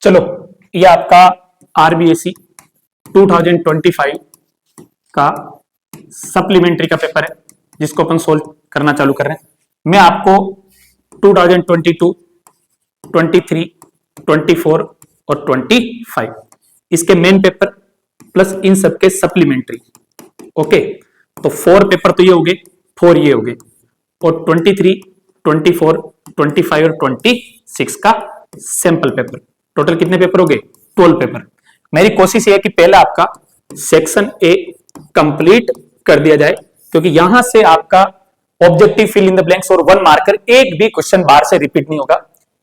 चलो, ये आपका आरबीएससी 2025 का सप्लीमेंट्री का पेपर है जिसको अपन सोल्व करना चालू कर रहे हैं। मैं आपको 2022, 23, 24 और 25 इसके मेन पेपर प्लस इन सबके सप्लीमेंट्री। ओके, तो 4 पेपर तो ये हो गए, 4 ये हो गए, और 23, 24, 25 और 26 का सैंपल पेपर। टोटल कितने पेपर हो गए? 12 पेपर। मेरी कोशिश ये है कि पहले आपका सेक्शन ए कंप्लीट कर दिया जाए, क्योंकि यहां से आपका objective fill in the blanks और 1 मार्कर एक भी क्वेश्चन बाहर से रिपीट नहीं होगा,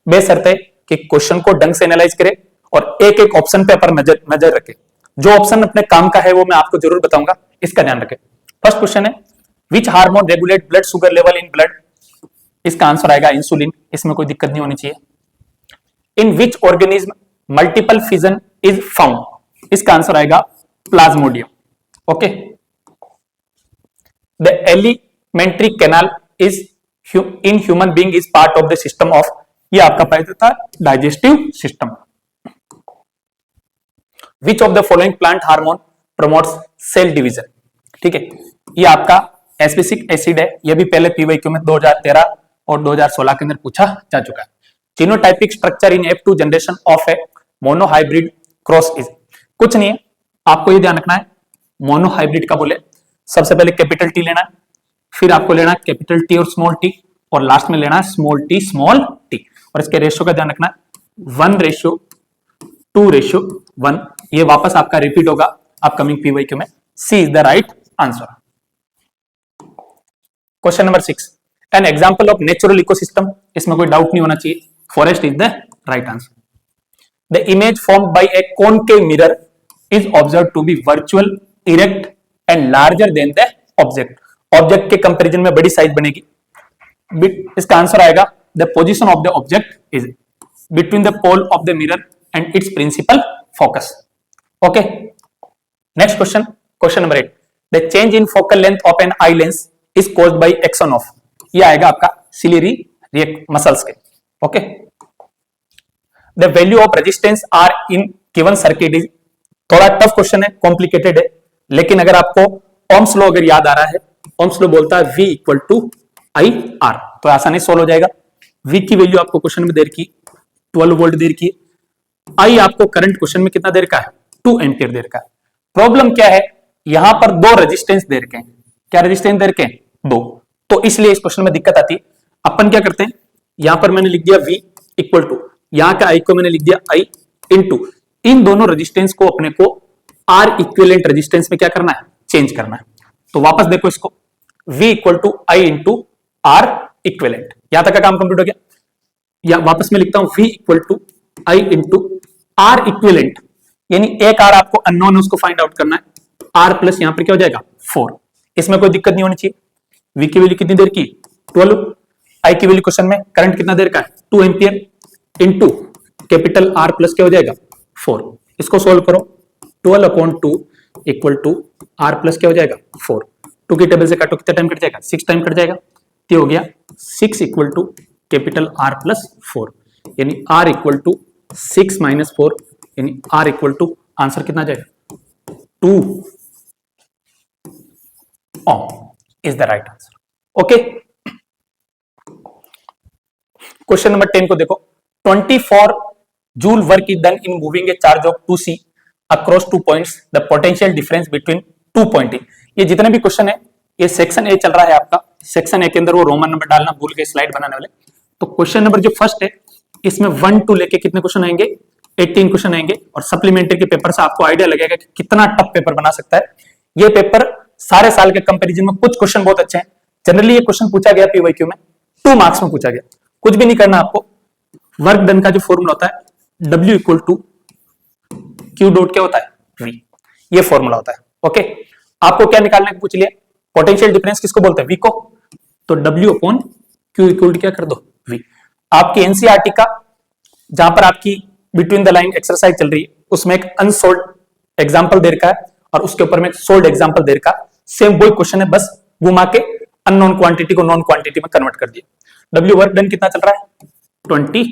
बेशर्ते कि क्वेश्चन को ढंग से एनालाइज करे और एक एक ऑप्शन पे अपन नजर रखे। जो ऑप्शन अपने काम का है वो मैं आपको जरूर बताऊंगा, इसका ध्यान रखें। फर्स्ट क्वेश्चन है, which hormone regulate blood sugar level in blood? इसका आंसर आएगा इंसुलिन, इसमें कोई दिक्कत नहीं होनी चाहिए। In which organism multiple fission is found? इसका आंसर आएगा plasmodium. Okay, the alimentary canal is in human being is part of the system of, ये आपका पाया था digestive system. Which of the following plant hormone promotes cell division? ठीक है, ये आपका एस्पेसिक एसिड है, ये भी पहले पीवाईक्यू में 2013 और 2016 के अंदर पूछा जा चुका है। Genotypic structure in F2 generation of A monohybrid cross is? कुछ नहीं है, आपको ये ध्यान रखना है मोनोहाइब्रिड का बोले सबसे पहले कैपिटल टी लेना है, फिर आपको लेना है कैपिटल टी और स्मॉल टी, और लास्ट में लेना है स्मॉल टी, और इसके रेशियो का ध्यान रखना है 1:2:1। ये वापस आपका रिपीट होगा अपकमिंग पीवाईक्यू में। C is the right answer. Question number 6, an example of natural ecosystem, इसमें कोई डाउट नहीं होना चाहिए, forest is the right answer. The image formed by a concave mirror is observed to be virtual, erect and larger than the object. Object के comparison में बड़ी size बनेगी। इसका आंसर आएगा the position of the object is between the pole of the mirror and it's principal focus. Okay, next question, question number 8, the change in focal length of an eye lens is caused by action of, ये आएगा आपका ciliary muscles के। Okay, the value of resistance R in given circuit is, थोड़ा tough question है, complicated है, लेकिन अगर आपको ओम्स लॉ अगर याद आ रहा है, ओम्स लॉ बोलता है V equal to I R, तो आसानी सोल्व हो जाएगा। V की वैल्यू आपको क्वेश्चन में दे रखी 12 वोल्ट दे रखी है, आई आपको करंट क्वेश्चन में कितना दे रखा है 2 एम्पियर दे रखा है। प्रॉब्लम क्या है, यहां पर 2 रेजिस्टेंस दे रखे हैं। क्या रेजिस्टेंस दे रखे हैं? 2, तो इसलिए इस क्वेश्चन में दिक्कत आती है। अपन क्या करते हैं, यहां पर मैंने लिख दिया V इक्वल टू, यहां का I को मैंने लिख दिया I इंटू, इन दोनों रेजिस्टेंस को अपने को R इक्विवेलेंट रेजिस्टेंस में क्या करना है, चेंज करना है। तो वापस देखो इसको, V equal to I into R equivalent, यहां तक का काम कंप्लीट हो गया। या वापस मैं लिखता हूं V equal to I into R equivalent, यानी एक R आपको अननोन है उसको फाइंड आउट करना है, R प्लस यहां पर क्या हो जाएगा 4। इसमें कोई दिक्कत नहीं होनी चाहिए। V की वैल्यू कितनी देर की 12, I की वैल्यू क्वेश्चन में करंट कितना देर का है 2 ampere into capital R plus क्या हो जाएगा 4। इसको सोल्व करो, 12/2 इक्वल टू R प्लस क्या हो जाएगा 4। 2 की टेबल से काटो, कितना टाइम कट जाएगा 6 टाइम कट जाएगा, तो हो गया 6 equal to capital R plus 4, यानी R इक्वल टू 6 माइनस 4, यानी R इक्वल टू आंसर कितना जाएगा 2 ohm is the right answer. Okay, question number 10 को देखो, 24 joule work is done in moving a charge of 2c across 2 points, the potential difference between 2 point. ये जितने भी question है ये सेक्शन ए चल रहा है आपका, सेक्शन ए के अंदर वो रोमन नंबर डालना भूल गए स्लाइड बनाने वाले। तो क्वेश्चन नंबर जो फर्स्ट है इसमें 1 to लेके कितने क्वेश्चन आएंगे 18 क्वेश्चन आएंगे, और सप्लीमेंट्री के पेपर से आपको आइडिया लगेगा कि कितना टफ पेपर बना सकता है ये पेपर। सारे साल के कंपैरिजन में कुछ क्वेश्चन बहुत अच्छे हैं। जनरली ये क्वेश्चन पूछा गया पीवाईक्यू में 2 मार्क्स में पूछा गया। कुछ भी नहीं करना आपको, वर्क डन का जो फॉर्मूला होता है W equal to Q dot क्या होता है V, ये फॉर्मूला होता है। ओके, आपको क्या निकालने को पूछ लिया, पोटेंशियल डिफरेंस किसको बोलते हैं V को, तो W upon Q equal to क्या कर दो V। आपकी एनसीईआरटी का जहां पर आपकी बिटवीन द लाइन एक्सरसाइज चल रही है उसमें एक अनसोल्व्ड एग्जांपल दे रखा है और उसके ऊपर में एक सोल्ड एग्जांपल दे रखा, सेम वही क्वेश्चन है, बस घुमा के अननोन क्वांटिटी को नॉन क्वांटिटी में कन्वर्ट कर दिया। W वर्क डन कितना चल रहा है 24,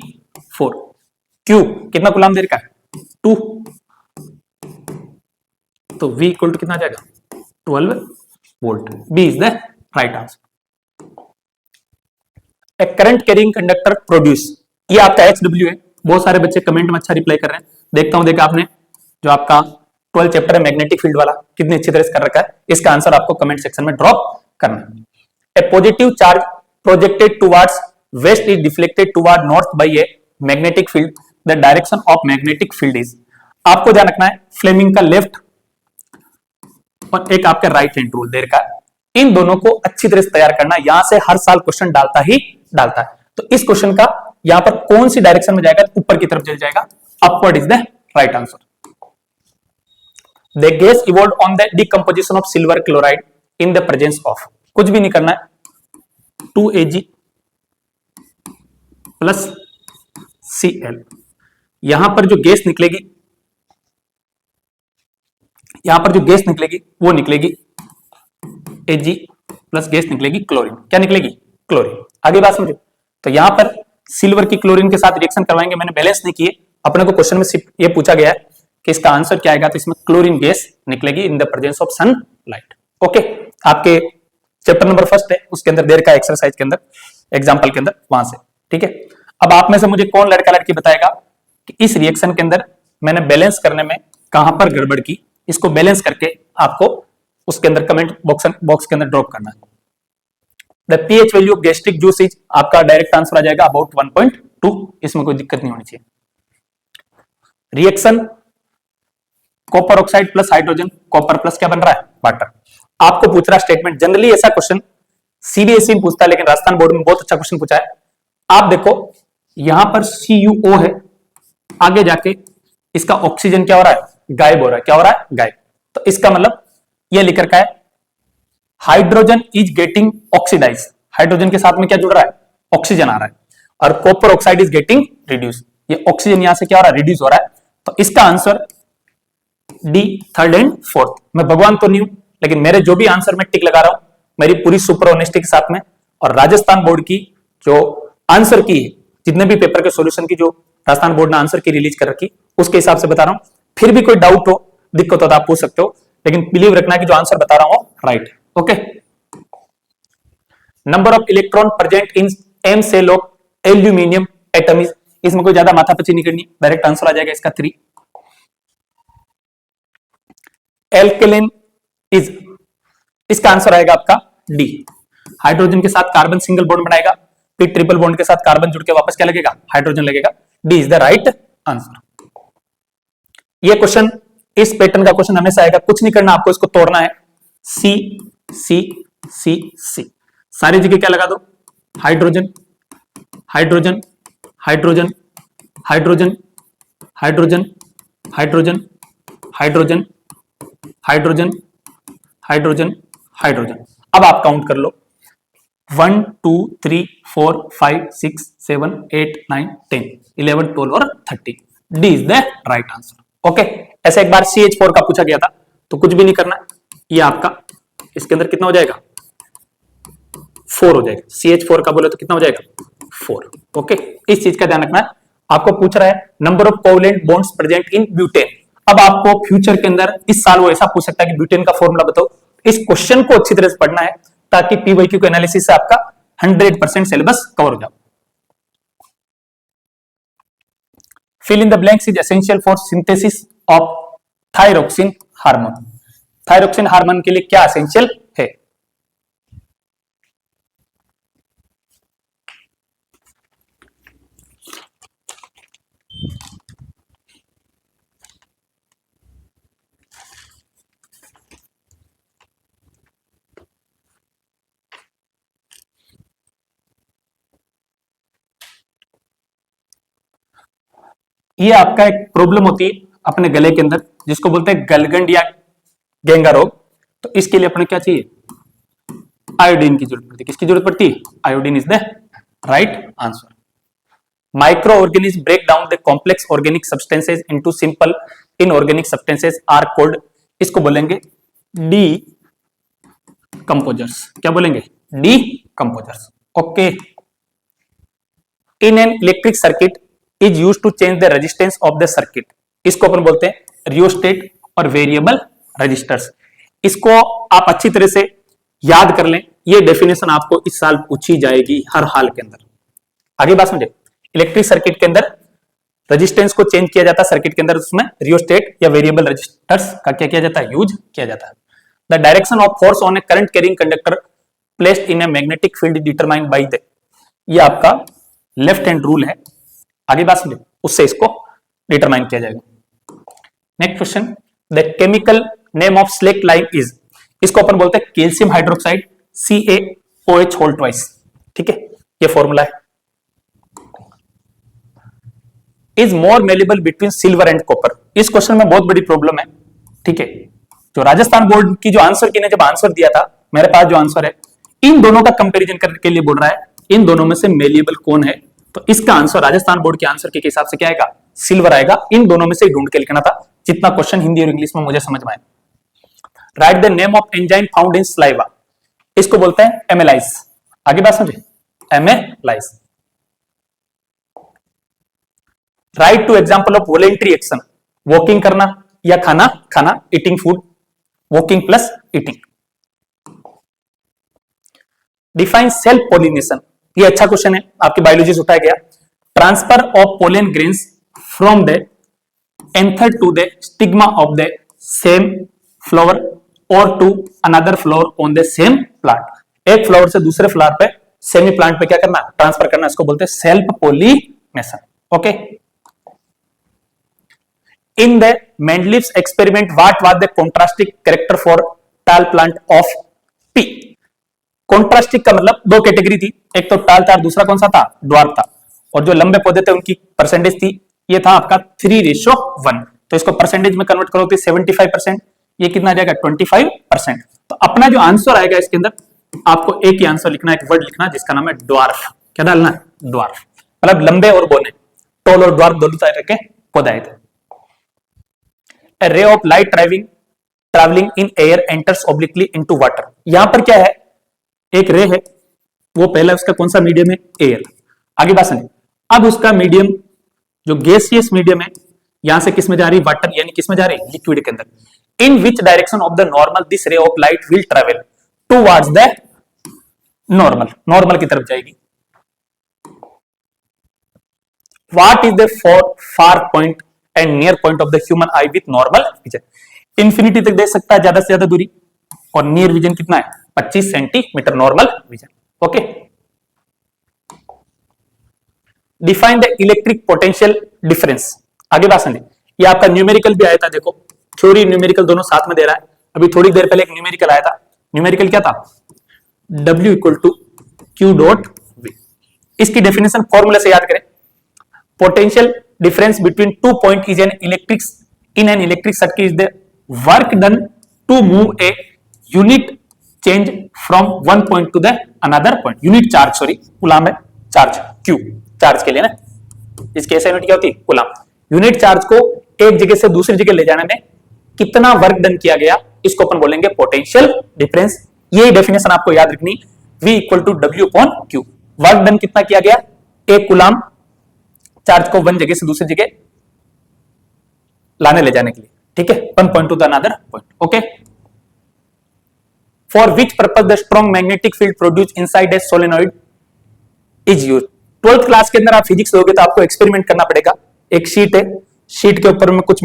Q कितना कूलम दे रखा है 2, तो V इक्वल टू कितना आ जाएगा 12 volt. B is the right answer. A current carrying conductor produce, ये आपका HW है। बहुत सारे बच्चे कमेंट में अच्छा रिप्लाई कर रहे हैं, देखता हूं। देखा आपने जो आपका 12 चैप्टर है मैग्नेटिक फील्ड वाला, कितनी अच्छी तरह से कर रखा है। इसका आंसर आपको कमेंट सेक्शन में ड्रॉप करना है। A positive charge projected towards west is deflected toward north by a magnetic field, the direction of magnetic field is. आपको ध्यान रखना है फ्लेमिंग का लेफ्ट और एक आपका राइट हैंड रूल दे रखा है, इन दोनों को अच्छी तरह से तैयार करना। यहां से हर साल क्वेश्चन डालता ही डालता है। तो इस क्वेश्चन का यहां पर कौन सी डायरेक्शन में जाएगा, तो ऊपर की तरफ चल जाएगा, upward is the right answer. The gas evolve on the decomposition of silver chloride in the presence of, कुछ भी नहीं करना है, 2Ag प्लस Cl। यहां पर जो गैस निकलेगी, यहां पर जो गैस निकलेगी वो निकलेगी Ag प्लस गैस निकलेगी क्लोरीन। क्या निकलेगी क्लोरीन। आगे बात समझो। तो यहां पर सिल्वर की क्लोरीन के साथ रिएक्शन करवाएंगे, मैंने बैलेंस नहीं किए। अपने को क्वेश्चन में सिर्फ ये पूछा गया है कि इसका आंसर क्या आएगा, तो इसमें क्लोरीन गैस निकलेगी in the presence of sunlight. Okay, आपके चैप्टर नंबर 1 है, उसके अंदर देर का एक्सरसाइज के अंदर, एग्जाम्पल के अंदर, वहां से। ठीक है, अब आप में से मुझे कौन लड़का लड़की बताएगा कि इस रिएक्शन के अंदर मैंने बैलेंस करने में कहां पर गड़बड़ की। इसको बैलेंस करके आपको उसके अंदर कमेंट बॉक्स के अंदर ड्रॉप करना है। The pH value of gastric juice is, आपका डायरेक्ट आंसर आ जाएगा अबाउट 1.2, इसमें कोई दिक्कत नहीं होनी चाहिए। Reaction copper oxide plus hydrogen, copper plus क्या बन रहा है वाटर। आपको पूछ रहा स्टेटमेंट, जनरली ऐसा क्वेश्चन सीबीएसई में पूछता है, लेकिन राजस्थान बोर्ड में बहुत अच्छा क्वेश्चन पूछा है। आप देखो यहां पर CuO है, आगे जाके इसका ऑक्सीजन क्या हो रहा है गायब हो रहा है। क्या हो रहा है गायब। तो इसका मतलब यह लिख रखा है hydrogen is getting oxidise, hydrogen के साथ में क्या जुड़ रहा है ऑक्सीजन आ रहा है, और copper oxide is getting reduce, ये ऑक्सीजन यहां से क्या हो रहा है रिड्यूस हो रहा है। तो इसका answer D, third and fourth. मैं भगवान तो नहीं हूं, लेकिन मेरे जो भी आंसर में टिक लगा रहा हूं मेरी पूरी सुपर ऑनेस्टी के साथ में, और राजस्थान बोर्ड की जो आंसर की है, जितने भी पेपर के सॉल्यूशन की जो राजस्थान बोर्ड ने आंसर की रिलीज कर रखी, उसके हिसाब से बता रहा हूं। फिर भी कोई डाउट हो, दिक्कत हो तो आप पूछ सकते हो, लेकिन बिलीव रखना कि जो आंसर बता रहा हूं राइट है। Okay, number of electron present in M shell of aluminium atom is, इसमें कोई ज्यादा माथापच्ची नहीं करनी, डायरेक्ट आंसर आ जाएगा इसका 3। एल्केलिन इज, इसका आंसर आएगा आपका डी। हाइड्रोजन के साथ कार्बन सिंगल बॉन्ड बनाएगा, फिर ट्रिपल बॉन्ड के साथ कार्बन जुड़ के वापस क्या लगेगा हाइड्रोजन लगेगा। D is the right answer. ये क्वेश्चन, इस पैटर्न का क्वेश्चन हमेशा आएगा, कुछ नहीं करना आपको, इसको तोड़ना है। सी सी सी सी, सारी जगह क्या लगा दो hydrogen hydrogen hydrogen hydrogen hydrogen hydrogen hydrogen hydrogen hydrogen hydrogen. अब आप काउंट कर लो 1 2 3 4 5 6 7 8 9 10 11 12 और 13। D is the right answer. Okay, ऐसे एक बार CH4 का पूछा गया था, तो कुछ भी नहीं करना, ये आपका इसके अंदर कितना हो जाएगा 4 हो जाएगा। CH4 का बोले तो कितना हो जाएगा 4। ओके, इस चीज का ध्यान रखना है। आपको पूछ रहा है number of covalent bonds present in butane. अब आपको फ्यूचर के अंदर इस साल वो ऐसा पूछ सकता है कि ब्यूटेन का फॉर्मूला बताओ। इस क्वेश्चन को अच्छी तरह से पढ़ना है ताकि पीवाईक्यू के एनालिसिस से आपका 100% सिलेबस कवर हो जाए। Fill in the blanks is essential for synthesis of thyroxine hormone. Thyroxine hormone के लिए क्या एसेंशियल है। ये आपका एक प्रॉब्लम होती है अपने गले के अंदर, जिसको बोलते हैं गलगंड या गेंगा रोग। तो इसके लिए अपने क्या चाहिए आयोडीन की जरूरत पड़ती है। किसकी जरूरत पड़ती है iodine is the right answer. Micro organism break down the complex organic substances into simple inorganic substances are called, इसको बोलेंगे डी कंपोजर्स। क्या बोलेंगे decomposers. Okay, in an electric circuit is use to change the resistance of the circuit. इसको अपन बोलते हैं rheostat और variable registers. इसको आप अच्छी तरह से याद कर लें, ये डेफिनेशन आपको इस साल पूछी जाएगी हर हाल के अंदर। आगे बात समझे, इलेक्ट्रिक सर्किट के अंदर रेजिस्टेंस को चेंज किया जाता है सर्किट के अंदर, उसमें रियोस्टेट या वेरिएबल रजिस्टर्स का क्या किया जाता है, यूज किया जाता है। The direction of force on A current carrying conductor placed in A magnetic field determined by the, ये आपका लेफ्ट हैंड रूल है। आगे बात समझे, उससे इसको डिटरमाइन किया जाएगा। Next question, the chemical name of slaked lime is, इसको अपन बोलते हैं calcium hydroxide CaOH whole twice. ठीक है, ये फॉर्मूला है। Is more malleable between silver and copper. इस क्वेश्चन में बहुत बड़ी प्रॉब्लम है। ठीक है, जो राजस्थान बोर्ड की जो आंसर की ने जब आंसर दिया था, मेरे पास जो आंसर है इन दोनों का कंपैरिजन करने के लिए बोल रहा है, इन दोनों में से मेलेबल कौन है, तो इसका आंसर राजस्थान बोर्ड के आंसर के हिसाब से क्या आएगा, सिल्वर आएगा। इन दोनों में से ढूंढ के लिखना था, जितना क्वेश्चन हिंदी और इंग्लिश में मुझे समझ में आए। Write the name of enzyme found in saliva, इसको बोलते हैं एमेलाइज। आगे बात समझे, amylase. Write two example of voluntary action, walking करना या खाना खाना, eating food, walking plus eating. Define self pollination, ये अच्छा क्वेश्चन है, आपकी बायोलॉजी से उठाया गया। Transfer of pollen grains from the anther to the stigma of the same flower और to another flower on the same plant. एक flower से दूसरे फ्लावर पे, सेमी प्लांट पे क्या करना, ट्रांसफर करना, इसको बोलते हैं self pollination. Okay, in the Mendeleev's experiment what was the contrasting character for tall plant of pea. Contrasting का मतलब दो कैटेगरी थी, एक तो टाल था, दूसरा कौन सा था, ड्वार्फ था। और जो लंबे पौधे थे उनकी परसेंटेज थी, ये था आपका 3:1। तो इसको परसेंटेज में कन्वर्ट करो तो 75%, ये कितना आ जाएगा 25%। तो अपना जो आंसर आएगा इसके अंदर आपको एक ही आंसर लिखना है, एक वर्ड लिखना है जिसका नाम है ड्वार्फ। क्या डालना है, ड्वार्फ, मतलब लंबे और बोने, टॉल और ड्वार्फ दोनों तरह के पौधे आए थे। A ray of light traveling in air enters obliquely into water। यहां पर क्या है, एक रे है, वो पहला उसका कौन सा मीडियम है, एयर। आगे बात सुनिए, अब उसका मीडियम जो गैसियस मीडियम है, यहां से किस में जा रही, वाटर, यानी किस में जा रही, लिक्विड के अंदर। In which direction of the normal this ray of light will travel towards the normal, normal की तरफ जाएगी। What is the far point and near point of the human eye with normal vision. Infinity तक देख सकता है ज्यादा से ज्यादा दूरी, और नियर विजन कितना है, 25 centimetre normal vision. Okay, define the electric potential difference. आगे बात समझिए, ये आपका न्यूमेरिकल भी आया था, देखो थ्योरी न्यूमेरिकल दोनों साथ में दे रहा है। अभी थोड़ी देर पहले एक न्यूमेरिकल आया था, न्यूमेरिकल क्या था, W equal to Q dot V। इसकी डेफिनेशन फॉर्मूला से याद करें, potential difference between 2 point is an electric circuit is the work done to move a unit change from one point to the another point। unit charge, sorry, coulomb है, charge Q, charge के लिए ना, इसकी ऐसा unit क्या होती है, coulomb. Unit charge को एक जगह से दूसरी जगह ले जाने में कितना वर्क डन किया गया, इसको अपन बोलेंगे पोटेंशियल डिफरेंस। ये डेफिनेशन आपको याद रखनी, V equal to W upon Q। Work done कितना किया गया, एक कूलाम चार्ज को वन जगह से दूसरी जगह लाने ले जाने के लिए। ठीक है, one point two the another point. Okay, for which purpose the strong magnetic field produce inside a solenoid is used. 12th class के अंदर आप फिजिक्स लोगे तो आपको एक्सपेरिमेंट करना पड़ेगा। एक शीट है, शीट के ऊपर में कुछ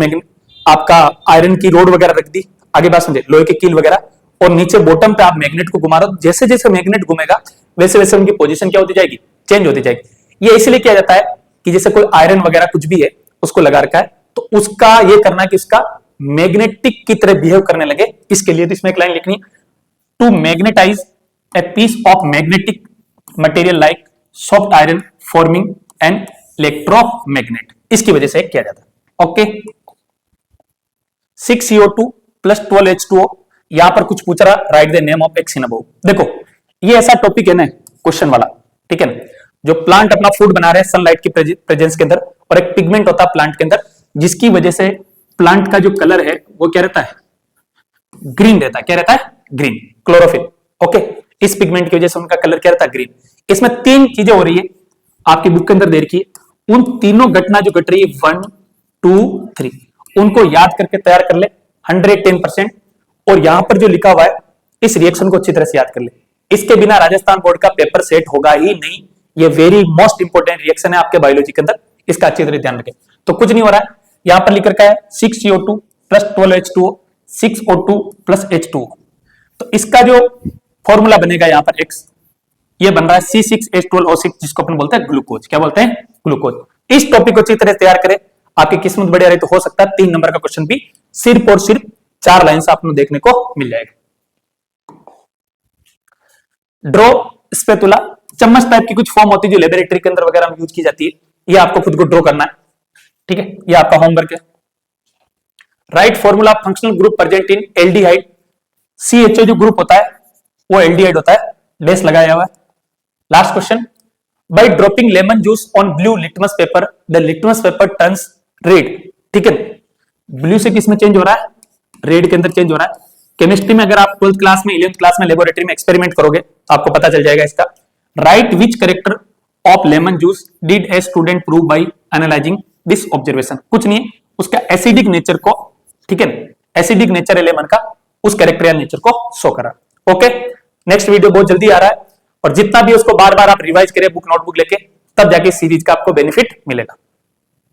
आपका आयरन की रोड वगैरह रख दी, आगे बात समझे, लोहे के कील वगैरह, और नीचे बॉटम पे आप मैग्नेट को घुमा रहे हो। जैसे जैसे मैग्नेट घूमेगा वैसे वैसे उनकी पोजीशन क्या होती जाएगी, चेंज होती जाएगी। ये इसलिए किया जाता है कि जैसे कोई आयरन वगैरह कुछ भी है उसको लगा रखा है, तो उसका ये करना कि उसका मैग्नेटिक की तरह बिहेव करने लगे, इसके लिए तो इसमें एक लाइन लिखनी है, to magnetize a piece of magnetic material like soft iron forming an electromagnet. इसकी वजह से किया जाता है। Okay, 6CO2 plus 12H2O। यहां पर कुछ पूछ रहा, write the name of X in above. देखो ये ऐसा टॉपिक है ना क्वेश्चन वाला, ठीक है ना, जो प्लांट अपना फूड बना रहे हैं सनलाइट की प्रेजेंस के अंदर, और एक पिगमेंट होता है प्लांट के अंदर जिसकी वजह से प्लांट का जो कलर है वो क्या रहता है, ग्रीन रहता है। क्या रहता है, ग्रीन, क्लोरोफिल। ओके, इस पिगमेंट की वजह से उनका कलर क्या रहता है, ग्रीन। इसमें तीन चीजें हो रही है, आपकी बुक के अंदर दे रखी है। उन तीनों घटना जो घट रही है 1 2 3 उनको याद करके तैयार कर ले 110%। और यहां पर जो लिखा हुआ है इस रिएक्शन को अच्छी तरह से याद कर ले। इसके बिना राजस्थान बोर्ड का पेपर सेट होगा ही नहीं। ये वेरी मोस्ट इंपोर्टेंट रिएक्शन है आपके बायोलॉजी के अंदर, इसका अच्छी तरह ध्यान रखें। तो कुछ नहीं हो रहा है, यहां पर लिख रखा है 6CO2 plus 12H2O 6O2 plus H2O। तो इसका जो फॉर्मूला बनेगा यहां पर X, ये बन रहा है C6H12O6 जिसको अपन बोलते हैं ग्लूकोज। क्या बोलते हैं? ग्लूकोज। इस टॉपिक को अच्छी तरह तैयार करें, आपकी किस्मत बढ़िया रही तो हो सकता है 3 नंबर का क्वेश्चन भी सिर्फ और सिर्फ 4 लाइन से आपको देखने को मिल जाएगा। ड्रॉ स्पेटुला, चम्मच टाइप की कुछ फॉर्म होती है जो लेबोरेटरी के अंदर वगैरह में यूज की जाती है। ये आपको खुद को ड्रॉ करना है, ठीक है, ये आपका होमवर्क है। Right formula functional group present in aldehyde. CHO जो ग्रुप होता है वो एल्डिहाइड होता है, डैश लगाया हुआ है। Last question, by dropping lemon juice on blue litmus paper the litmus paper turns red. ठीक है, ब्लू से किस में चेंज हो रहा है? रेड के अंदर चेंज हो रहा है। केमिस्ट्री में अगर आप 12th क्लास में 11th क्लास में लेबोरेटरी में एक्सपेरिमेंट करोगे आपको पता चल जाएगा इसका। Right which character of lemon juice did a student prove by analysing this observation. कुछ नहीं है, उसका एसिडिक नेचर को, ठीक है, एसिडिक नेचर है लेमन का, उस कैरेक्टर नेचर को शो करा। ओके, नेक्स्ट वीडियो बहुत जल्दी आ रहा है और जितना भी उसको बार बार आप रिवाइज करें बुक नोटबुक लेके, तब जाके सीरीज का आपको बेनिफिट मिलेगा।